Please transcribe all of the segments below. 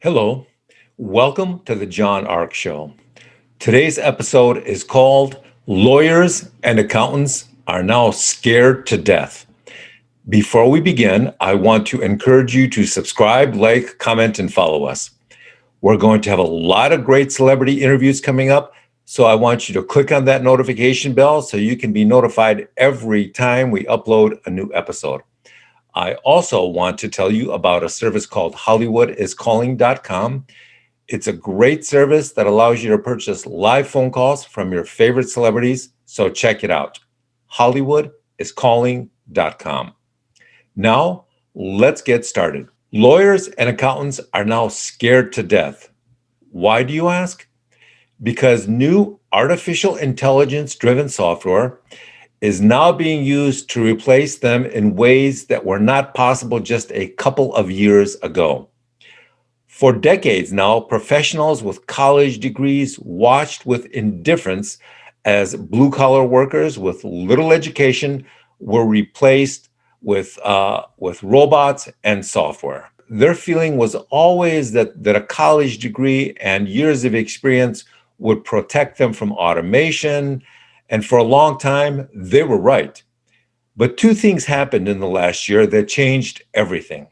Hello, welcome to the John Ark Show. Today's episode is called Lawyers and Accountants Are Now Scared to Death. Before we begin, I want to encourage you to subscribe, like, comment, and follow us. We're going to have a lot of great celebrity interviews coming up, so I want you to click on that notification bell so you can be notified every time we upload a new episode. I also want to tell you about a service called HollywoodIsCalling.com. It's a great service that allows you to purchase live phone calls from your favorite celebrities, so check it out. HollywoodIsCalling.com. Now, let's get started. Lawyers and accountants are now scared to death. Why do you ask? Because new artificial intelligence driven software is now being used to replace them in ways that were not possible just a couple of years ago. For decades now, professionals with college degrees watched with indifference as blue-collar workers with little education were replaced with robots and software. Their feeling was always that a college degree and years of experience would protect them from automation, and for a long time, they were right. But two things happened in the last year that changed everything.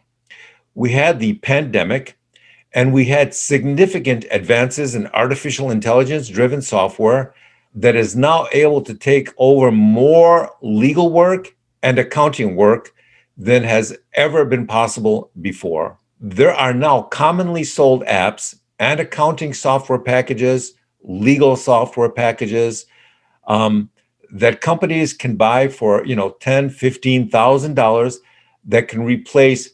We had the pandemic, and we had significant advances in artificial intelligence-driven software that is now able to take over more legal work and accounting work than has ever been possible before. There are now commonly sold apps and accounting software packages, legal software packages, that companies can buy for $10,000, $15,000 that can replace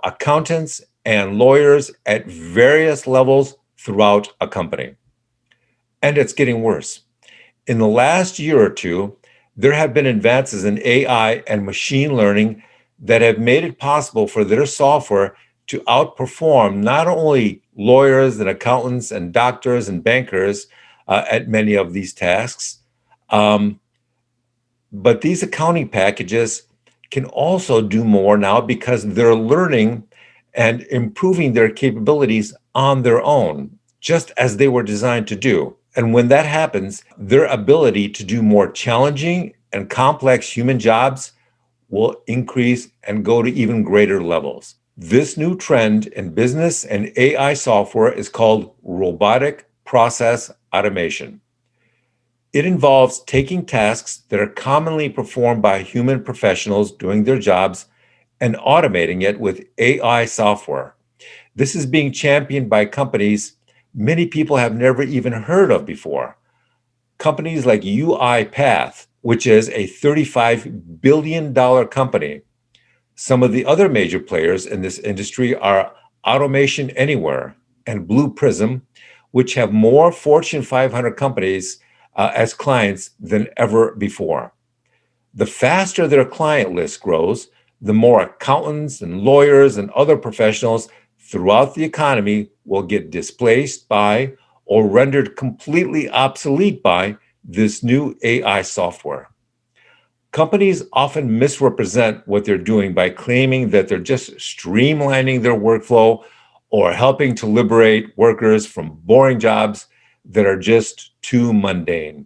accountants and lawyers at various levels throughout a company. And it's getting worse. In the last year or two, there have been advances in AI and machine learning that have made it possible for their software to outperform not only lawyers and accountants and doctors and bankers at many of these tasks, but these accounting packages can also do more now because they're learning and improving their capabilities on their own, just as they were designed to do. And when that happens, their ability to do more challenging and complex human jobs will increase and go to even greater levels. This new trend in business and AI software is called robotic process automation. It involves taking tasks that are commonly performed by human professionals doing their jobs and automating it with AI software. This is being championed by companies many people have never even heard of before. Companies like UiPath, which is a $35 billion company. Some of the other major players in this industry are Automation Anywhere and Blue Prism, which have more Fortune 500 companies as clients than ever before. The faster their client list grows, the more accountants and lawyers and other professionals throughout the economy will get displaced by or rendered completely obsolete by this new AI software. Companies often misrepresent what they're doing by claiming that they're just streamlining their workflow or helping to liberate workers from boring jobs that are just too mundane.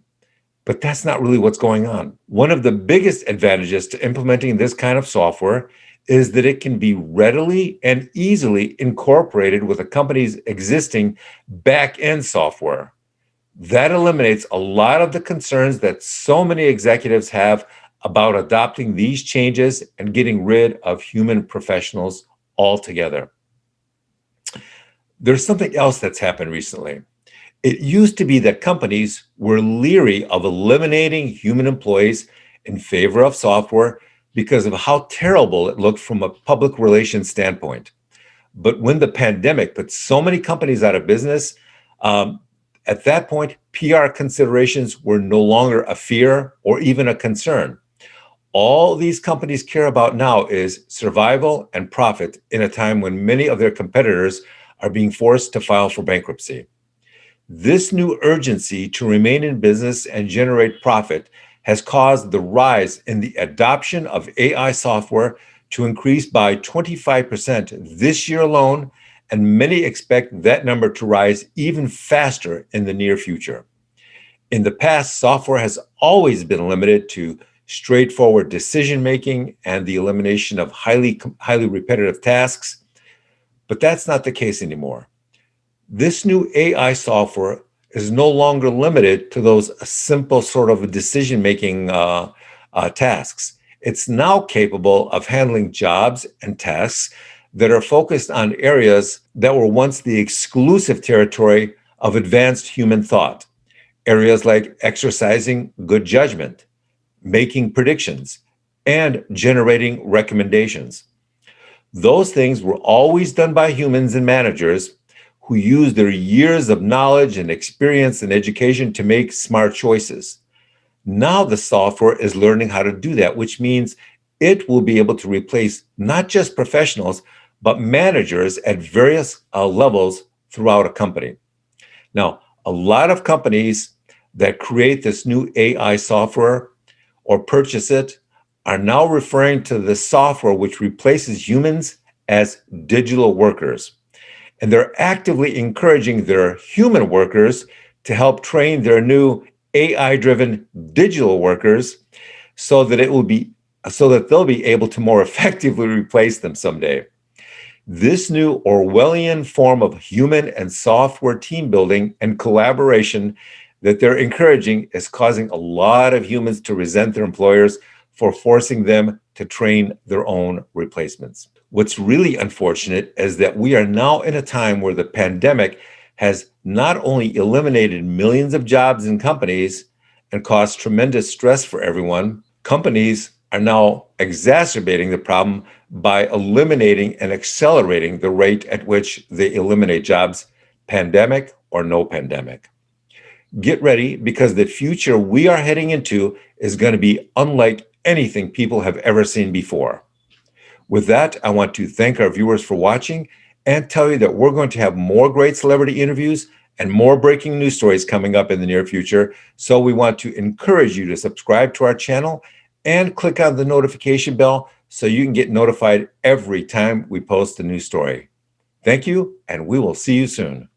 But that's not really what's going on. One of the biggest advantages to implementing this kind of software is that it can be readily and easily incorporated with a company's existing back-end software. That eliminates a lot of the concerns that so many executives have about adopting these changes and getting rid of human professionals altogether. There's something else that's happened recently. It used to be that companies were leery of eliminating human employees in favor of software because of how terrible it looked from a public relations standpoint. But when the pandemic put so many companies out of business, at that point, PR considerations were no longer a fear or even a concern. All these companies care about now is survival and profit in a time when many of their competitors are being forced to file for bankruptcy. This new urgency to remain in business and generate profit has caused the rise in the adoption of AI software to increase by 25% this year alone and many expect that number to rise even faster in the near future. In the past, software has always been limited to straightforward decision making and the elimination of highly repetitive tasks, but that's not the case anymore. This new AI software is no longer limited to those simple sort of decision making tasks. It's now capable of handling jobs and tasks that are focused on areas that were once the exclusive territory of advanced human thought. Areas like exercising good judgment, making predictions, and generating recommendations. Those things were always done by humans and managers who use their years of knowledge and experience and education to make smart choices. Now the software is learning how to do that, which means it will be able to replace not just professionals, but managers at various levels throughout a company. Now, a lot of companies that create this new AI software or purchase it are now referring to the software which replaces humans as digital workers. And they're actively encouraging their human workers to help train their new AI-driven digital workers so that they'll be able to more effectively replace them someday. This new Orwellian form of human and software team building and collaboration that they're encouraging is causing a lot of humans to resent their employers for forcing them to train their own replacements. What's really unfortunate is that we are now in a time where the pandemic has not only eliminated millions of jobs in companies and caused tremendous stress for everyone, companies are now exacerbating the problem by eliminating and accelerating the rate at which they eliminate jobs, pandemic or no pandemic. Get ready because the future we are heading into is going to be unlike anything people have ever seen before. With that, I want to thank our viewers for watching and tell you that we're going to have more great celebrity interviews and more breaking news stories coming up in the near future. So we want to encourage you to subscribe to our channel and click on the notification bell so you can get notified every time we post a new story. Thank you, and we will see you soon.